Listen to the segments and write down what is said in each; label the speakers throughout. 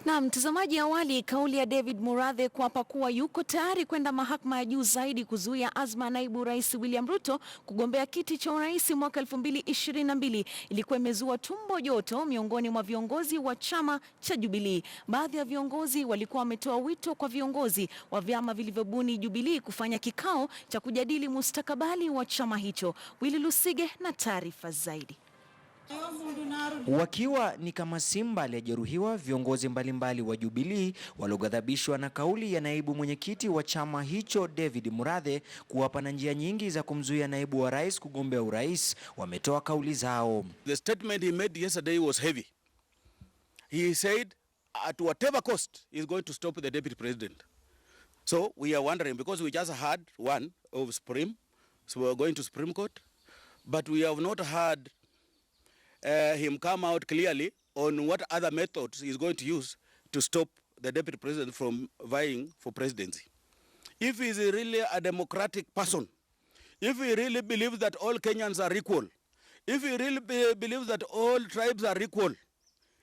Speaker 1: Na mtazamaji, awali kauli ya David Murathe kuapa kuwa yuko tayari kwenda mahakama ya juu zaidi kuzuia azma ya naibu rais William Ruto kugombea kiti cha urais mwaka 2022 ilikuwa imezua tumbo joto miongoni mwa viongozi wa chama cha Jubilee. Baadhi ya viongozi walikuwa wametoa wito kwa viongozi wa vyama vilivyobuni Jubilee kufanya kikao cha kujadili mustakabali wa chama hicho. Willy Lusige na taarifa zaidi.
Speaker 2: Wakiwa ni kama simba aliyejeruhiwa, viongozi mbalimbali wa Jubilee walioghadhabishwa na kauli ya naibu mwenyekiti wa chama hicho David Murathe kuwapa na njia nyingi za kumzuia naibu wa rais kugombea urais wametoa kauli zao.
Speaker 3: The statement he made yesterday was heavy. He said at whatever cost he is going to stop the deputy president. So we are wondering, because we just had one of Supreme, so we are going to Supreme Court, but we have not heard him come out clearly on what other methods he is going to use to stop the deputy president from vying for presidency. If he is really a democratic person, if he really believes that all Kenyans are equal, if he really believes that all tribes are equal,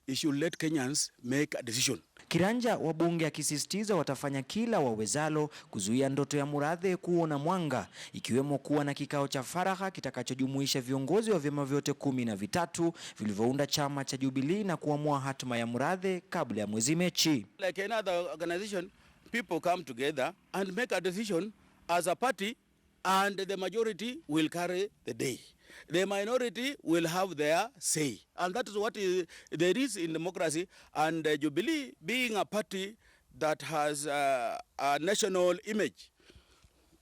Speaker 3: he should let Kenyans make a decision.
Speaker 2: Kiranja wa bunge akisisitiza watafanya kila wawezalo kuzuia ndoto ya Murathe kuona mwanga, ikiwemo kuwa na kikao cha faragha kitakachojumuisha viongozi wa vyama vyote 13 vilivyounda chama cha Jubilee na kuamua hatima ya Murathe kabla ya mwezi Machi.
Speaker 3: Like another organization, people come together and make a decision as a party, and the majority will carry the day. The minority will have their say, and that is what there is in democracy. And Jubilee, being a party that has a national image,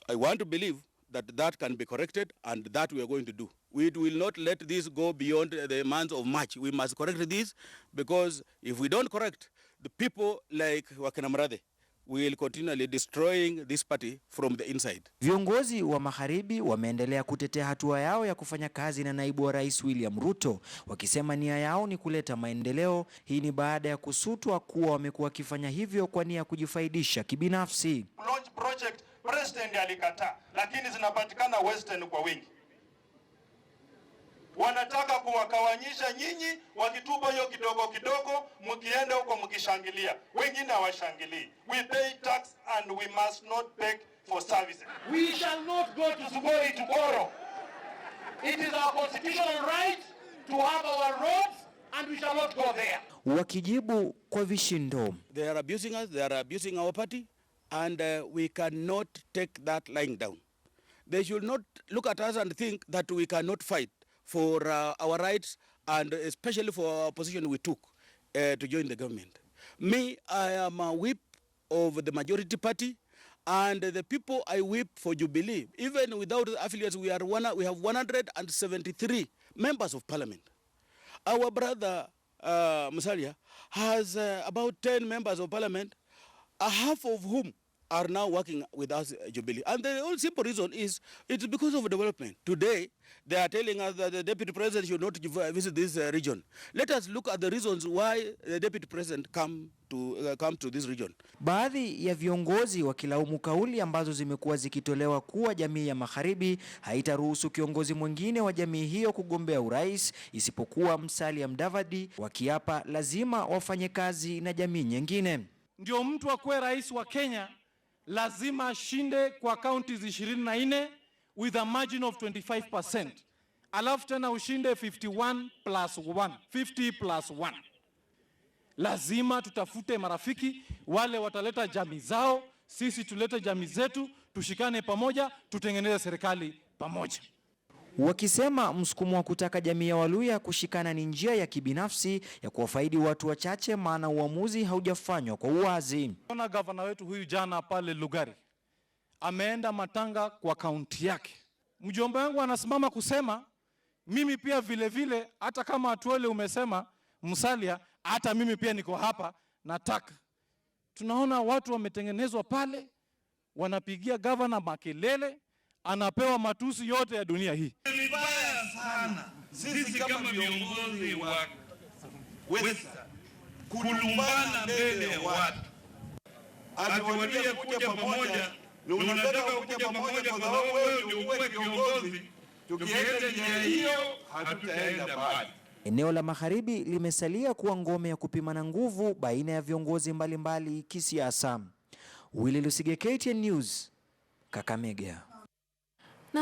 Speaker 3: I want to believe that that can be corrected, and that we are going to do. We will not let this go beyond the month of March. We must correct this, because if we don't correct, the people like Wakina Murathe will continually destroying this party from the inside.
Speaker 2: Viongozi wa magharibi wameendelea kutetea hatua yao ya kufanya kazi na naibu wa rais William Ruto, wakisema nia yao ni kuleta maendeleo. Hii ni baada ya kusutwa kuwa wamekuwa wakifanya hivyo kwa nia ya kujifaidisha kibinafsi.
Speaker 4: Launch project president alikataa, lakini zinapatikana western kwa wingi. Wanataka kuwakawanyisha nyinyi, wakitupa hiyo kidogo kidogo, mkienda huko mkishangilia, wengine hawashangilii. We pay tax and we must not beg for services.
Speaker 5: We shall not go to Sugoi tomorrow. It is our constitutional right to have our roads, and we shall not go there.
Speaker 2: Wakijibu kwa vishindo.
Speaker 3: They are abusing us, they are abusing our party, and we cannot take that lying down. They should not look at us and think that we cannot fight for our rights, and especially for our position we took to join the government. Me, I am a whip of the majority party, and the people I whip for Jubilee. Even without affiliates, we have 173 members of parliament. Our brother Musalia has about 10 members of parliament, half of whom are now working with us Jubilee. And the only simple reason is it's because of development. Today, they are telling us that the deputy president should not visit this region. Let us look at the reasons why the deputy president come to this region.
Speaker 2: Baadhi ya viongozi wakilaumu kauli ambazo zimekuwa zikitolewa kuwa jamii ya magharibi haitaruhusu kiongozi mwingine wa jamii hiyo kugombea urais isipokuwa Musalia Mudavadi, wakiapa lazima wafanye kazi na jamii nyingine.
Speaker 6: Ndio mtu akuwe rais wa Kenya lazima ashinde kwa counties 24 with a margin of 25%. Alafu tena ushinde 51 plus 1, 50 plus 1. Lazima tutafute marafiki, wale wataleta jamii zao, sisi tulete jamii zetu, tushikane pamoja, tutengeneze serikali pamoja.
Speaker 2: Wakisema msukumo wa kutaka jamii ya Waluya kushikana ni njia ya kibinafsi ya kuwafaidi watu wachache, maana uamuzi haujafanywa kwa uwazi.
Speaker 6: Kuna gavana wetu huyu jana pale Lugari ameenda matanga kwa kaunti yake. Mjomba wangu anasimama kusema mimi pia vile vile, hata kama Atuole umesema Musalia, hata mimi pia niko hapa nataka. Tunaona watu wametengenezwa pale, wanapigia gavana makelele, anapewa matusi yote ya dunia hii.
Speaker 7: Ni baya sana sisi kama viongozi wa Western kulumbana mbele ya watu. Atuwalie kuja pamoja, na unataka kuja pamoja kwa sababu wewe ndio uwe kiongozi. Tukienda njia hiyo hatutaenda mbali.
Speaker 2: Eneo la Magharibi limesalia kuwa ngome ya kupimana nguvu baina ya viongozi mbalimbali kisiasa. Willy Lusige, KTN News, Kakamega.